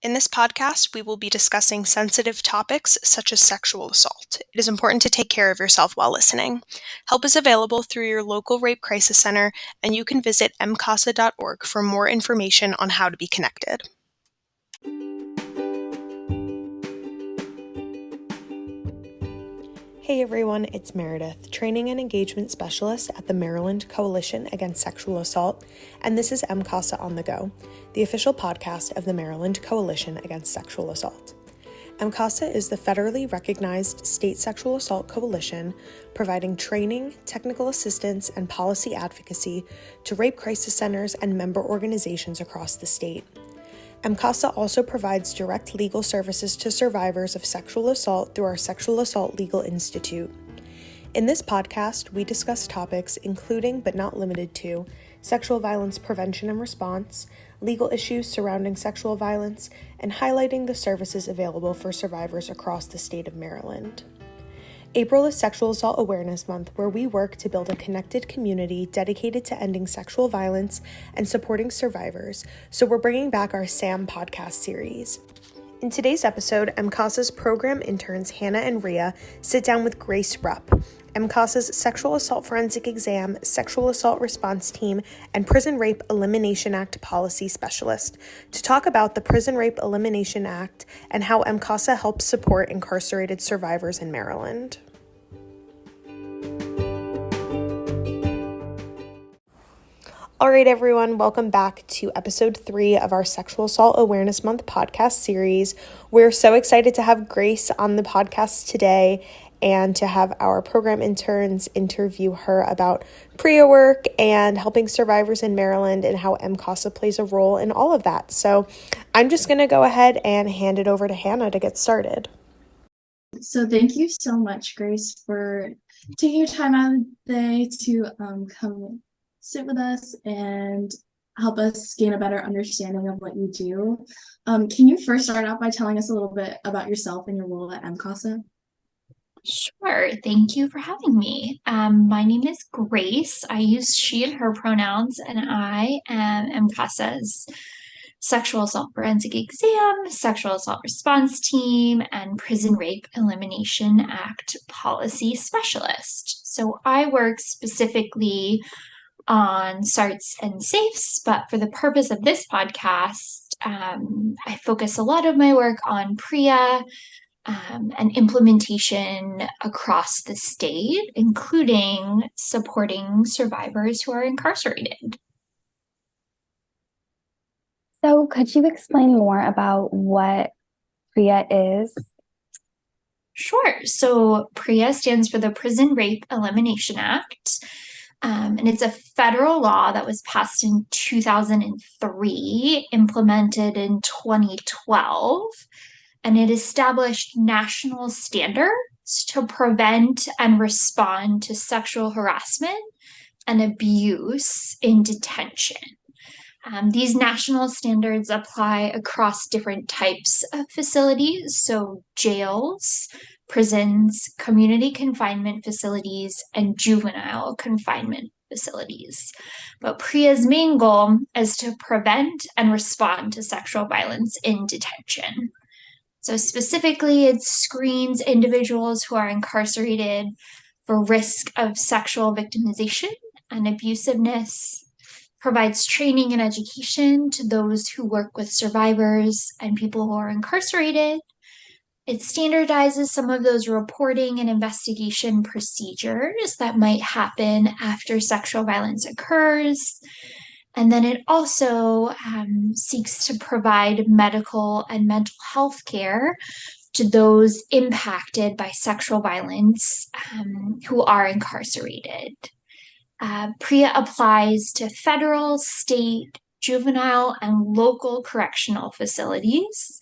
In this podcast, we will be discussing sensitive topics such as sexual assault. It is important to take care of yourself while listening. Help is available through your local rape crisis center, and you can visit MCASA.org for more information on how to be connected. Hey everyone, it's Meredith, Training and Engagement Specialist at the Maryland Coalition Against Sexual Assault, and this is MCASA On the Go, the official podcast of the Maryland Coalition Against Sexual Assault. MCASA is the federally recognized state sexual assault coalition providing training, technical assistance, and policy advocacy to rape crisis centers and member organizations across the state. MCASA also provides direct legal services to survivors of sexual assault through our Sexual Assault Legal Institute. In this podcast, we discuss topics including, but not limited to, sexual violence prevention and response, legal issues surrounding sexual violence, and highlighting the services available for survivors across the state of Maryland. April is Sexual Assault Awareness Month, where we work to build a connected community dedicated to ending sexual violence and supporting survivors, so we're bringing back our SAM podcast series. In today's episode, MCASA's program interns Hannah and Rhea sit down with Grace Rupp, MCASA's Sexual Assault Forensic Exam, Sexual Assault Response Team, and Prison Rape Elimination Act Policy Specialist, to talk about the Prison Rape Elimination Act and how MCASA helps support incarcerated survivors in Maryland. All right, everyone, welcome back to episode 3 of our Sexual Assault Awareness Month podcast series. We're so excited to have Grace on the podcast today and to have our program interns interview her about PREA work and helping survivors in Maryland and how MCASA plays a role in all of that. So I'm just going to go ahead and hand it over to Hannah to get started. So thank you so much, Grace, for taking your time out of the day to come sit with us and help us gain a better understanding of what you do. Can you first start out by telling us a little bit about yourself and your role at MCASA? Sure. Thank you for having me. My name is Grace. I use she and her pronouns, and I am MCASA's Sexual Assault Forensic Exam, Sexual Assault Response Team, and Prison Rape Elimination Act Policy Specialist. So I work specifically on SARTs and SAFEs, but for the purpose of this podcast, I focus a lot of my work on PREA and implementation across the state, including supporting survivors who are incarcerated. So could you explain more about what PREA is? Sure. So PREA stands for the Prison Rape Elimination Act. And it's a federal law that was passed in 2003, implemented in 2012, and it established national standards to prevent and respond to sexual harassment and abuse in detention. These national standards apply across different types of facilities, so jails, prisons, community confinement facilities, and juvenile confinement facilities. But PREA's main goal is to prevent and respond to sexual violence in detention. So specifically, it screens individuals who are incarcerated for risk of sexual victimization and abusiveness, provides training and education to those who work with survivors and people who are incarcerated. It standardizes some of those reporting and investigation procedures that might happen after sexual violence occurs. And then it also seeks to provide medical and mental health care to those impacted by sexual violence who are incarcerated. PREA applies to federal, state, juvenile, and local correctional facilities.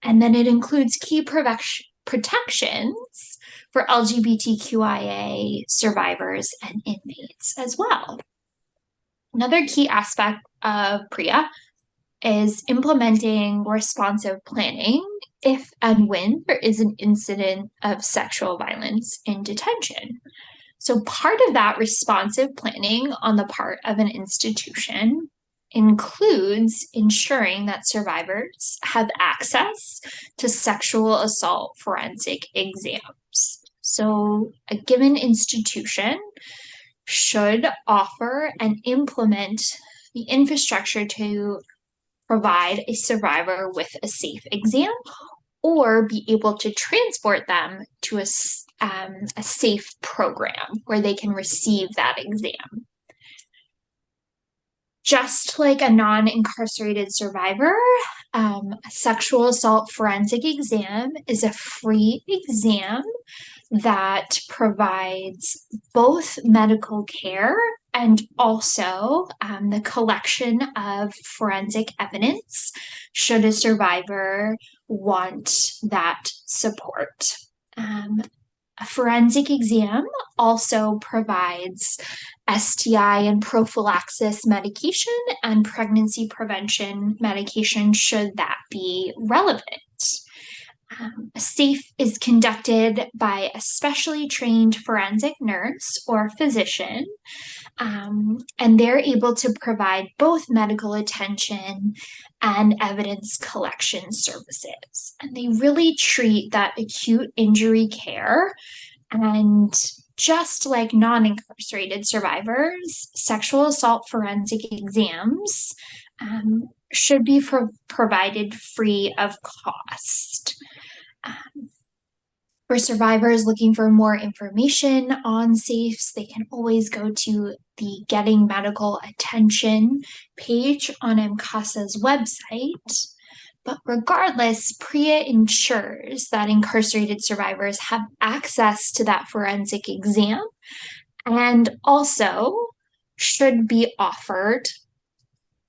And then it includes key protections for LGBTQIA survivors and inmates as well. Another key aspect of PREA is implementing responsive planning if and when there is an incident of sexual violence in detention. So part of that responsive planning on the part of an institution includes ensuring that survivors have access to sexual assault forensic exams. So a given institution should offer and implement the infrastructure to provide a survivor with a safe exam, or be able to transport them to a safe program where they can receive that exam. Just like a non-incarcerated survivor, a sexual assault forensic exam is a free exam that provides both medical care and also the collection of forensic evidence should a survivor want that support. A forensic exam also provides STI and prophylaxis medication and pregnancy prevention medication should that be relevant. A SAFE is conducted by a specially trained forensic nurse or physician, and they're able to provide both medical attention and evidence collection services. And they really treat that acute injury care. And just like non-incarcerated survivors, sexual assault forensic exams should be provided free of cost. For survivors looking for more information on SAFEs, they can always go to the Getting Medical Attention page on MCASA's website. But regardless, PREA ensures that incarcerated survivors have access to that forensic exam and also should be offered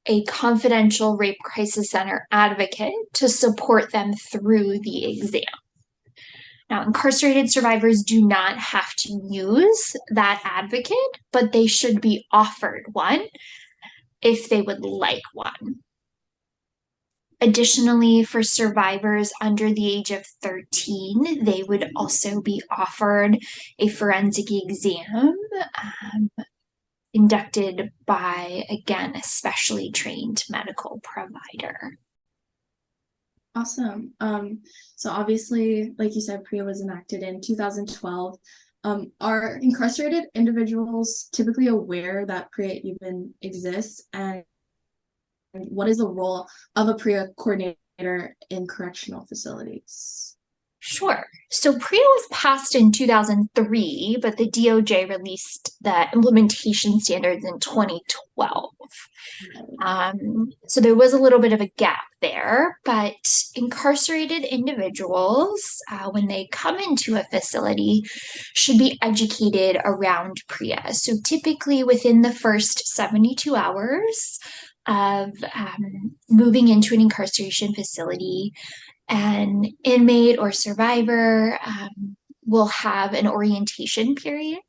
a confidential rape crisis center advocate to support them through the exam. Now, incarcerated survivors do not have to use that advocate, but they should be offered one if they would like one. Additionally, for survivors under the age of 13, they would also be offered a forensic exam conducted by, again, a specially trained medical provider. Awesome. So obviously, like you said, PREA was enacted in 2012. Are incarcerated individuals typically aware that PREA even exists? And what is the role of a PREA coordinator in correctional facilities? Sure. So PREA was passed in 2003, but the DOJ released the implementation standards in 2012. So there was a little bit of a gap there, but incarcerated individuals, when they come into a facility, should be educated around PREA. So typically within the first 72 hours of moving into an incarceration facility, an inmate or survivor will have an orientation period.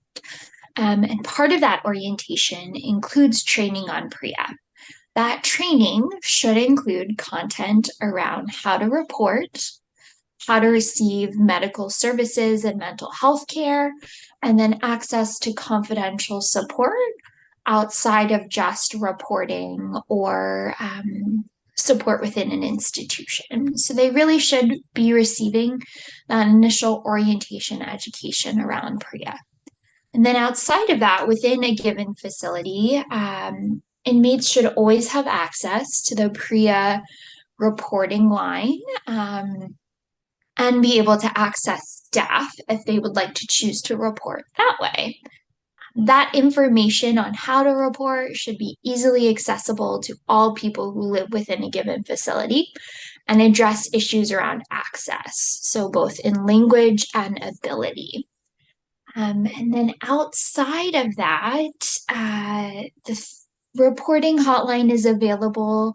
And part of that orientation includes training on PREA. That training should include content around how to report, how to receive medical services and mental health care, and then access to confidential support outside of just reporting or support within an institution. So they really should be receiving that initial orientation education around PREA. And then outside of that, within a given facility, inmates should always have access to the PREA reporting line and be able to access staff if they would like to choose to report that way. That information on how to report should be easily accessible to all people who live within a given facility and address issues around access, so both in language and ability. And then outside of that, the reporting hotline is available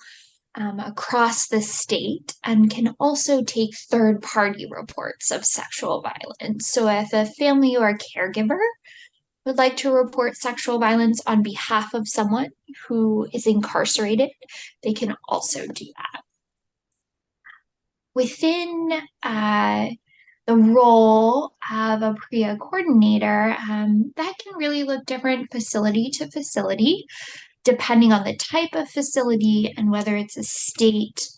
across the state and can also take third-party reports of sexual violence. So if a family or a caregiver would like to report sexual violence on behalf of someone who is incarcerated, they can also do that. Within the role of a PREA coordinator, that can really look different facility to facility. depending on the type of facility and whether it's a state,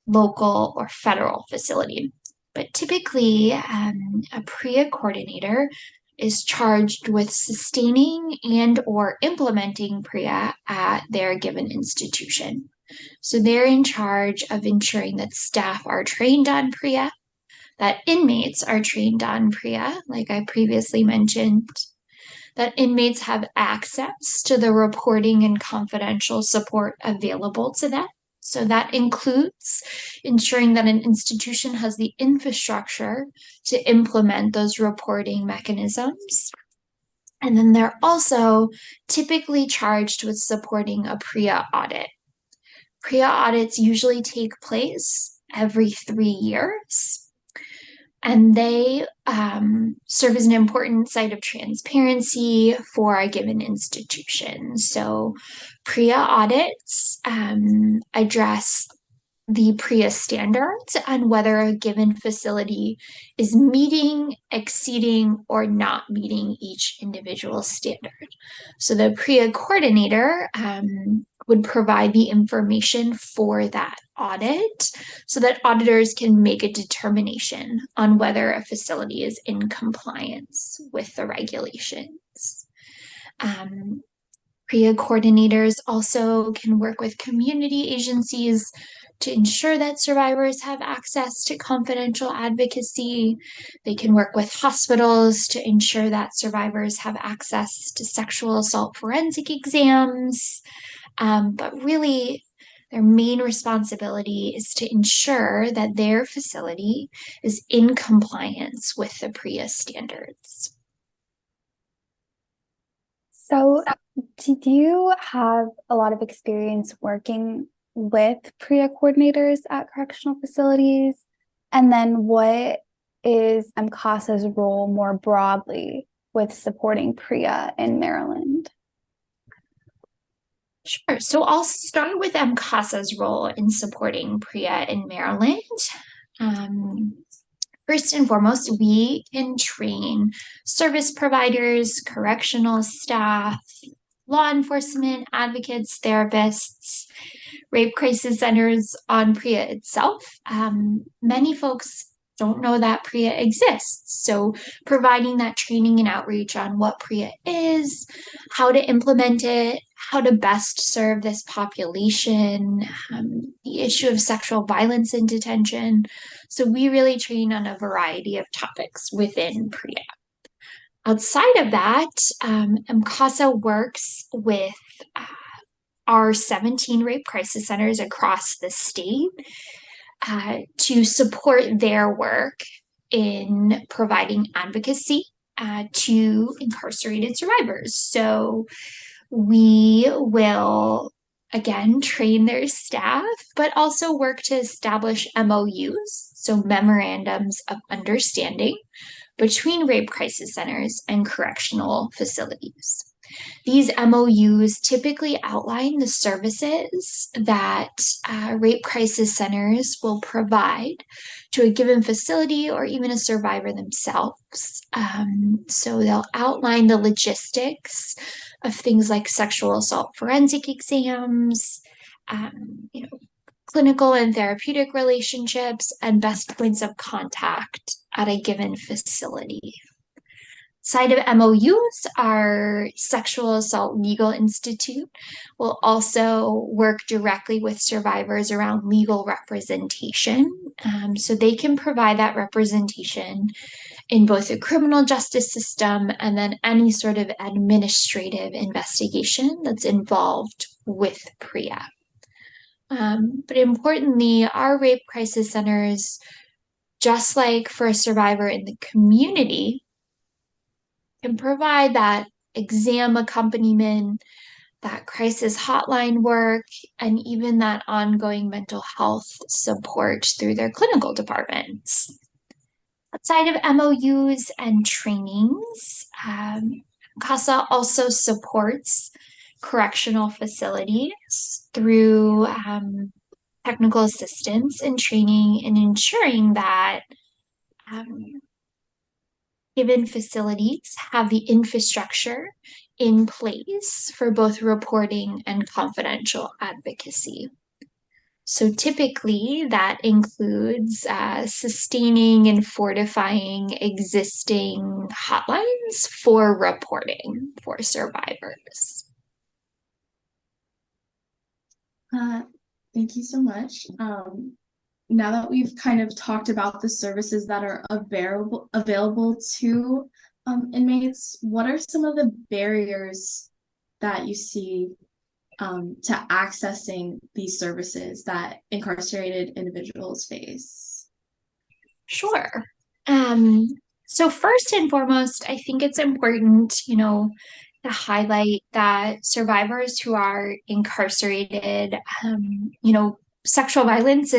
local, or federal facility. But typically, a PREA coordinator is charged with sustaining and or implementing PREA at their given institution. So they're in charge of ensuring that staff are trained on PREA, that inmates are trained on PREA, like I previously mentioned, that inmates have access to the reporting and confidential support available to them. So that includes ensuring that an institution has the infrastructure to implement those reporting mechanisms. And then they're also typically charged with supporting a PREA audit. PREA audits usually take place every 3 years. And they serve as an important site of transparency for a given institution. So PREA audits address the PREA standards on whether a given facility is meeting, exceeding, or not meeting each individual standard. So the PREA coordinator would provide the information for that audit so that auditors can make a determination on whether a facility is in compliance with the regulations. PREA coordinators also can work with community agencies to ensure that survivors have access to confidential advocacy. They can work with hospitals to ensure that survivors have access to sexual assault forensic exams. But really, their main responsibility is to ensure that their facility is in compliance with the PREA standards. So, did you have a lot of experience working with PREA coordinators at correctional facilities? And then what is MCASA's role more broadly with supporting PREA in Maryland? Sure. So I'll start with MCASA's role in supporting PREA in Maryland. First and foremost, we can train service providers, correctional staff, law enforcement, advocates, therapists, rape crisis centers on PREA itself. Many folks don't know that PREA exists. So providing that training and outreach on what PREA is, how to implement it, how to best serve this population, the issue of sexual violence in detention. So we really train on a variety of topics within PREA. Outside of that, MCASA works with our 17 rape crisis centers across the state to support their work in providing advocacy to incarcerated survivors. So we will, again, train their staff, but also work to establish MOUs, so memorandums of understanding, between rape crisis centers and correctional facilities. These MOUs typically outline the services that rape crisis centers will provide to a given facility or even a survivor themselves. So they'll outline the logistics of things like sexual assault forensic exams, clinical and therapeutic relationships, and best points of contact at a given facility. Side of MOUs, our Sexual Assault Legal Institute will also work directly with survivors around legal representation. So they can provide that representation in both the criminal justice system and then any sort of administrative investigation that's involved with PREA. But importantly, our rape crisis centers, just like for a survivor in the community, can provide that exam accompaniment, that crisis hotline work, and even that ongoing mental health support through their clinical departments. Outside of MOUs and trainings, CASA also supports correctional facilities through technical assistance and training and ensuring that given facilities have the infrastructure in place for both reporting and confidential advocacy. So typically that includes sustaining and fortifying existing hotlines for reporting for survivors. Thank you so much. Now that we've kind of talked about the services that are available to inmates, what are some of the barriers that you see to accessing these services that incarcerated individuals face? Sure. So first and foremost, I think it's important, to highlight that survivors who are incarcerated, sexual violence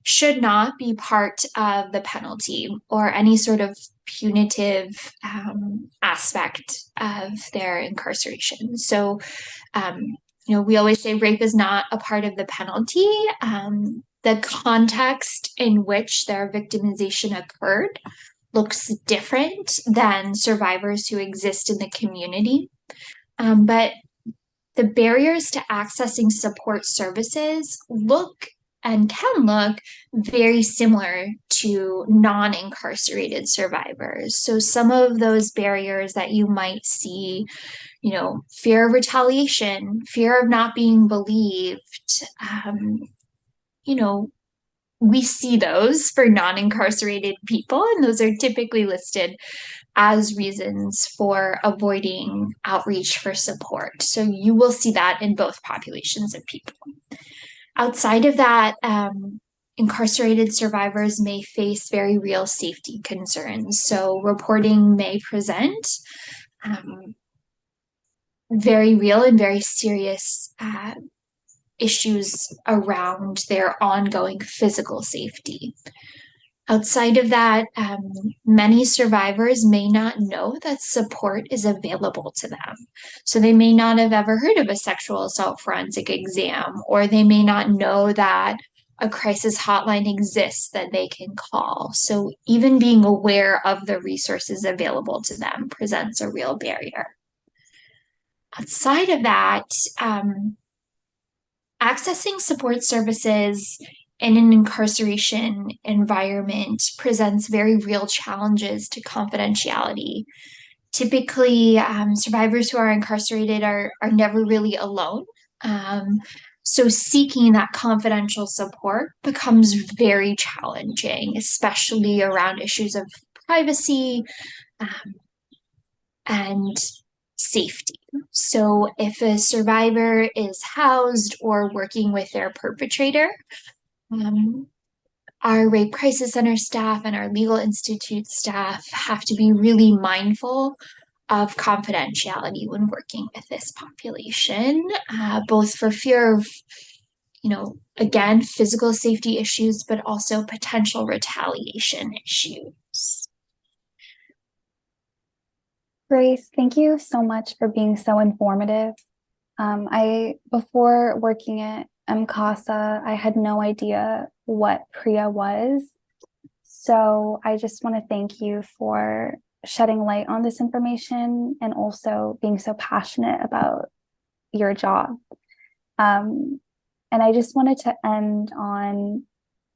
should not be part of the penalty or any sort of punitive aspect of their incarceration. So, we always say rape is not a part of the penalty. The context in which their victimization occurred looks different than survivors who exist in the community. But the barriers to accessing support services look and can look very similar to non-incarcerated survivors. So some of those barriers that you might see, fear of retaliation, fear of not being believed, we see those for non-incarcerated people, and those are typically listed as reasons for avoiding outreach for support. So you will see that in both populations of people. Outside of that, incarcerated survivors may face very real safety concerns. So reporting may present very real and very serious issues around their ongoing physical safety. Outside of that, many survivors may not know that support is available to them. So they may not have ever heard of a sexual assault forensic exam, or they may not know that a crisis hotline exists that they can call. So even being aware of the resources available to them presents a real barrier. Outside of that, accessing support services in an incarceration environment presents very real challenges to confidentiality. Typically, survivors who are incarcerated are never really alone. So seeking that confidential support becomes very challenging, especially around issues of privacy and safety. So if a survivor is housed or working with their perpetrator, our Rape Crisis Center staff and our Legal Institute staff have to be really mindful of confidentiality when working with this population, both for fear of, again, physical safety issues, but also potential retaliation issues. Grace, thank you so much for being so informative. Before working at MCASA, I had no idea what PREA was. So I just want to thank you for shedding light on this information and also being so passionate about your job. And I just wanted to end on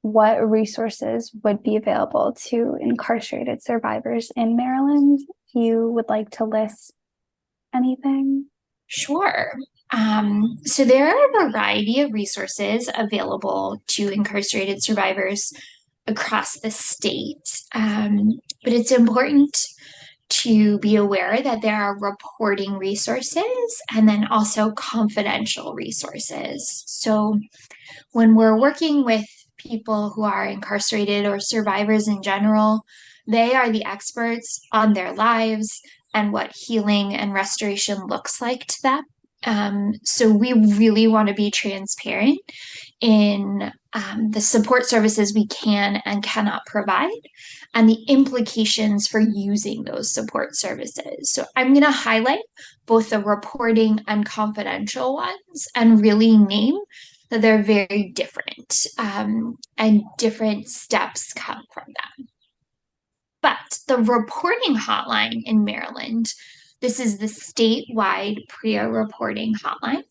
what resources would be available to incarcerated survivors in Maryland. If you would like to list anything. Sure. So there are a variety of resources available to incarcerated survivors across the state. But it's important to be aware that there are reporting resources and then also confidential resources. So when we're working with people who are incarcerated or survivors in general, they are the experts on their lives and what healing and restoration looks like to them. So we really want to be transparent in the support services we can and cannot provide and the implications for using those support services. So I'm going to highlight both the reporting and confidential ones and really name that they're very different and different steps come from them. But the reporting hotline in Maryland, this is the statewide PREA reporting hotline,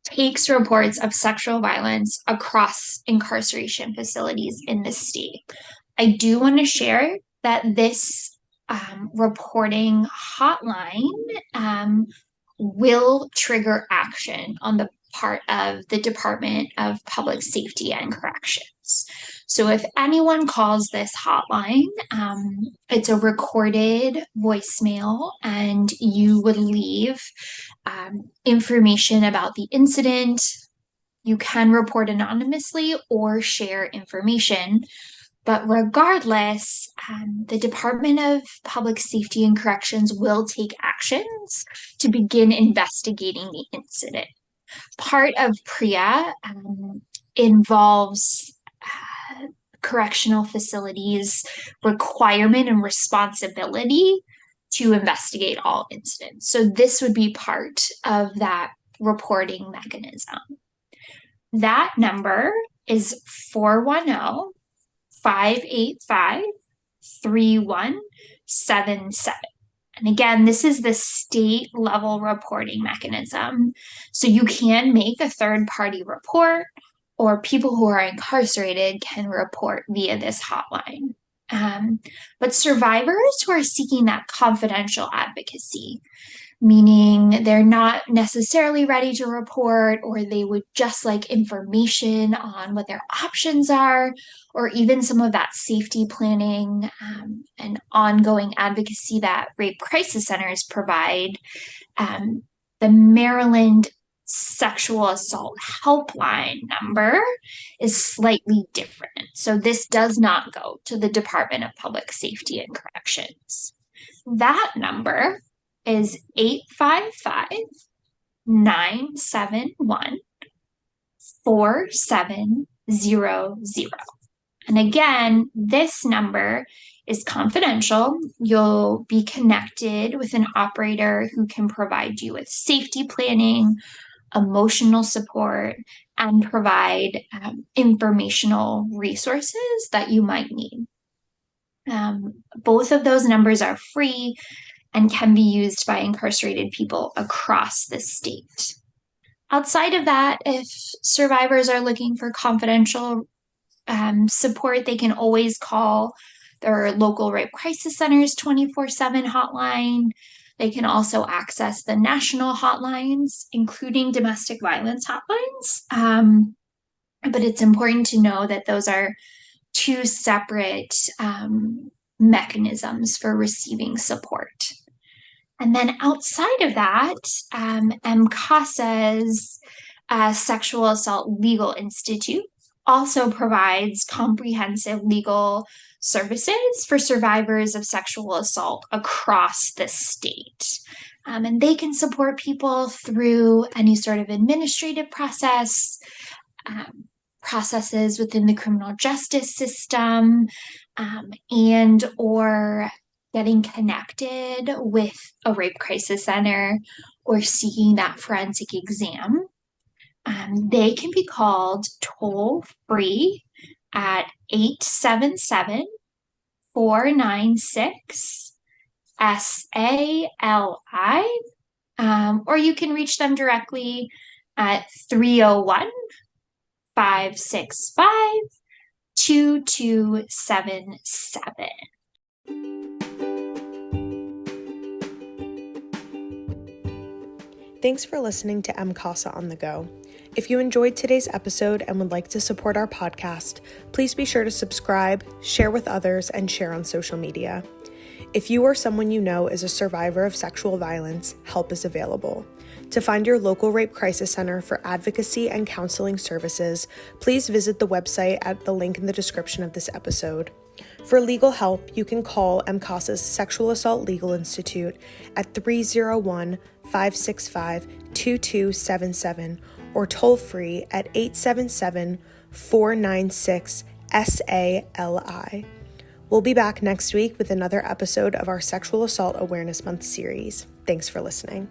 takes reports of sexual violence across incarceration facilities in the state. I do want to share that this reporting hotline will trigger action on the part of the Department of Public Safety and Corrections. So if anyone calls this hotline, it's a recorded voicemail, and you would leave information about the incident. You can report anonymously or share information. But regardless, the Department of Public Safety and Corrections will take actions to begin investigating the incident. Part of PREA involves correctional facilities' requirement and responsibility to investigate all incidents. So this would be part of that reporting mechanism. That number is 410-585-3177. And again, this is the state level reporting mechanism. So you can make a third-party report, or people who are incarcerated can report via this hotline. But survivors who are seeking that confidential advocacy, meaning they're not necessarily ready to report, or they would just like information on what their options are, or even some of that safety planning and ongoing advocacy that rape crisis centers provide, the Maryland Sexual Assault Helpline number is slightly different. So this does not go to the Department of Public Safety and Corrections. That number is 855-971-4700. And again, this number is confidential. You'll be connected with an operator who can provide you with safety planning, emotional support, and provide informational resources that you might need. Both of those numbers are free and can be used by incarcerated people across the state. Outside of that, if survivors are looking for confidential support, they can always call their local rape crisis center's 24/7 hotline. They can also access the national hotlines, including domestic violence hotlines. But it's important to know that those are two separate mechanisms for receiving support. And then outside of that, MCASA's Sexual Assault Legal Institute also provides comprehensive legal services for survivors of sexual assault across the state. And they can support people through any sort of administrative processes within the criminal justice system, and or getting connected with a rape crisis center or seeking that forensic exam. They can be called toll-free at 877-496-SALI, or you can reach them directly at 301-565-2277. Thanks for listening to MCASA On the Go. If you enjoyed today's episode and would like to support our podcast, please be sure to subscribe, share with others, and share on social media. If you or someone you know is a survivor of sexual violence, help is available. To find your local rape crisis center for advocacy and counseling services, please visit the website at the link in the description of this episode. For legal help, you can call MCASA's Sexual Assault Legal Institute at 301-565-2277 or toll free at 877-496-SALI. We'll be back next week with another episode of our Sexual Assault Awareness Month series. Thanks for listening.